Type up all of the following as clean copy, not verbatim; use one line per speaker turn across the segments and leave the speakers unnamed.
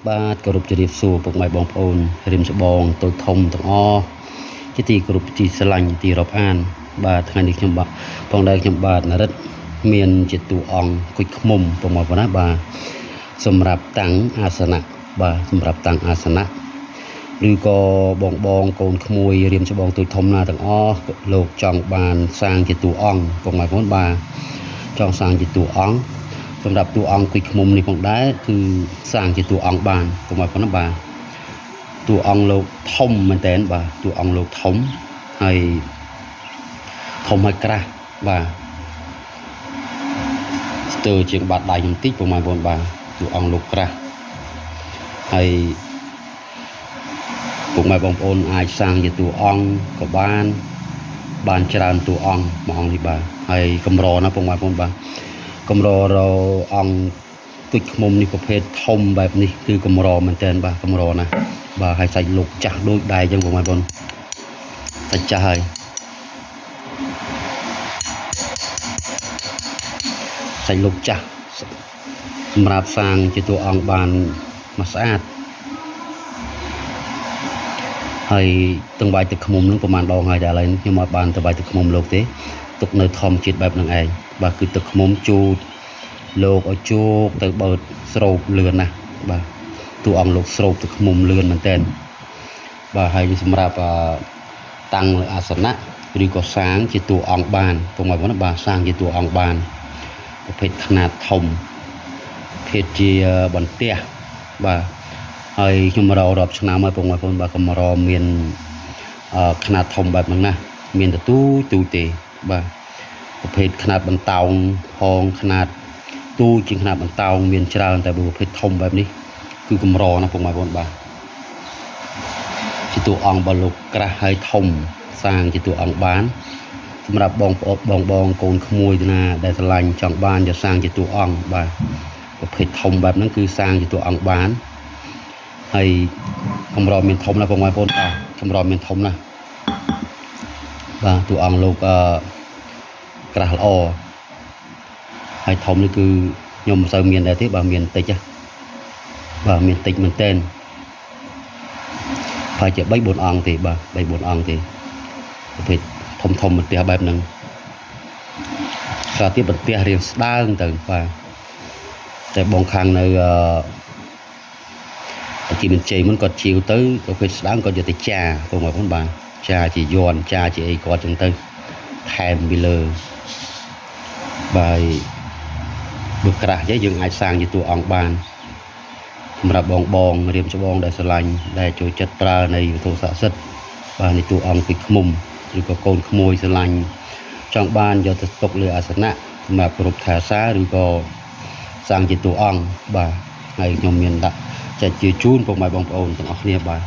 បាទគោរពជម្រាបសួរពុកម៉ែបងប្អូនរៀមច្បងតូចធំទាំងអស់ជាទីគោរពទីស្រឡាញ់ទីរាប់អានបាទថ្ងៃនេះខ្ញុំបាទផងដែរខ្ញុំបាទនរិទ្ធមានជាតួអង្គគុជឃ្មុំពុកម៉ែបងប្អូនណាបាទសម្រាប់តាំងអាសនៈបាទសម្រាប់តាំងអាសនៈឬក៏បងកូនក្មួយរៀមច្បងតូចធំណាទាំងអស់លោកចង់បានសាងជាតួអង្គពុកម៉ែបងប្អូនបាទចង់សាងជាតួអង្គសម្រាប់តួអង្គគុជឃ្មុំនេះផងដែរគឺសាងជាតួអង្គបានពុកម៉ែបងប្អូនបាទតួអង្គលោកធំមែនតើបាទតួអង្គលោកធំហើយក្រាស់បាទស្ទើរជាងបាត់ដៃខ្ញុំតិចពុកម៉ែបងប្អូនបាទតួអង្គលោកក្រាស់ហើយពុកម៉ែបងប្អូនអាចសាងជាតួអង្គក៏បានច្រើនតួអង្គមួយអង្គនេះបាទហើយកម្រណាពុកម៉ែបងប្អូនបាទកម្ររអង្គគុជឃ្មុំនេះប្រភេទធំបែបនេះគឺកម្រមែនតើបាទកម្រណាបាទហើយសាច់លោកចាស់ដូចដែរអញ្ចឹងពុកម៉ែបងប្អូនសាច់ចាស់ហើយសាច់លោកចាស់សម្រាប់សាងជាតួអង្គបានមកស្អាតហើយទាំងបាយទឹកឃ្មុំនឹងប្រហែលដងហើយតែឥឡូវខ្ញុំអត់បានទៅបាយទឹកឃ្មុំលោកទេទុកនៅធម្មជាតិបែបហ្នឹងឯងបាទគឺទឹកឃ្មុំជូតលោកឲ្យជោគទៅបើកស្រោបលឿនណាស់បាទតួអង្គលោកស្រោបទឹកឃ្មុំលឿនមែនតើបាទហើយវាសម្រាប់តាំងលើអាសនៈឬក៏សាងជាតួអង្គបានពុកម៉ែបងប្អូនបាទសាងជាតួអង្គបានប្រភេទຂະຫນាតធំភេទជាបន្ទះបាទហើយខ្ញុំរករាប់ឆ្នាំហើយពុកម៉ែបងប្អូនបាទកម្រមានຂະຫນាតធំបែបហ្នឹងណាមានទូទេបាទប្រភេទຂະຫນាតបន្តោងផងຂະຫນាតទូជាងຂະຫນាតបន្តោងមានច្រើនតែប្រភេទធំបែបនេះគឺកម្រណាពុកម៉ែបងប្អូនបាទជាតួអង្គរបស់លោកក្រាស់ហើយធំសាងជាតួអង្គបានសម្រាប់បងប្អូនបងកូនក្មួយណាដែលស្រឡាញ់ចង់បានយកសាងជាតួអង្គបាទប្រភេទធំបែបហ្នឹងគឺសាងជាតួអង្គបានហើយកម្រមានធំណាស់បងប្អូនបាទកម្រមានធំណាស់បាទតួអង្គលោកក្រាស់ល្អហើយធំនេះគឺខ្ញុំមិនសូវមានដែរទេបាទមានតិចបាទមានតិចមែនតើប្រហែលជា3 4អង្គទេបាទ3 4អង្គទេប្រភេទធំបន្ទះបែបហ្នឹងខ្លះទៀតបន្ទះរាងស្ដើងទៅបាទតែបងខាងនៅជាមានជ័យមុនគាត់ជាវទៅប្រភេទស្ដើងគាត់យកទៅចាពុកម៉ែបងប្អូនបាទចាជាយ័ន្តចាជាអីគាត់ចឹងទៅថែមពីលើបាទបើក្រាស់យើងអាចសាងជាតួអង្គបានសម្រាប់បងរៀមច្បងដែលស្រឡាញ់ដែលចូលចិត្តប្រើនៃវត្ថុស័ក្តិសិទ្ធិបាទនៃតួអង្គគុជឃ្មុំឬក៏កូនក្មួយស្រឡាញ់ចង់បានយកទៅទុកលើអាសនៈសម្រាប់គ្រប់ថាសាឬក៏សាងជាតួអង្គបាទហើយខ្ញុំមានដាក់ចែកជាជូនពុកម៉ែបងប្អូនទាំងអស់គ្នាបាទ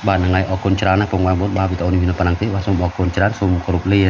ហ្នឹងហើយអរគុណច្រើនណាស់ពុកម៉ែបងប្អូនបាទវីដេអូនេះមានប៉ុណ្ណឹងទេបាទសូមអរគុណច្រើនសូមគោរពលា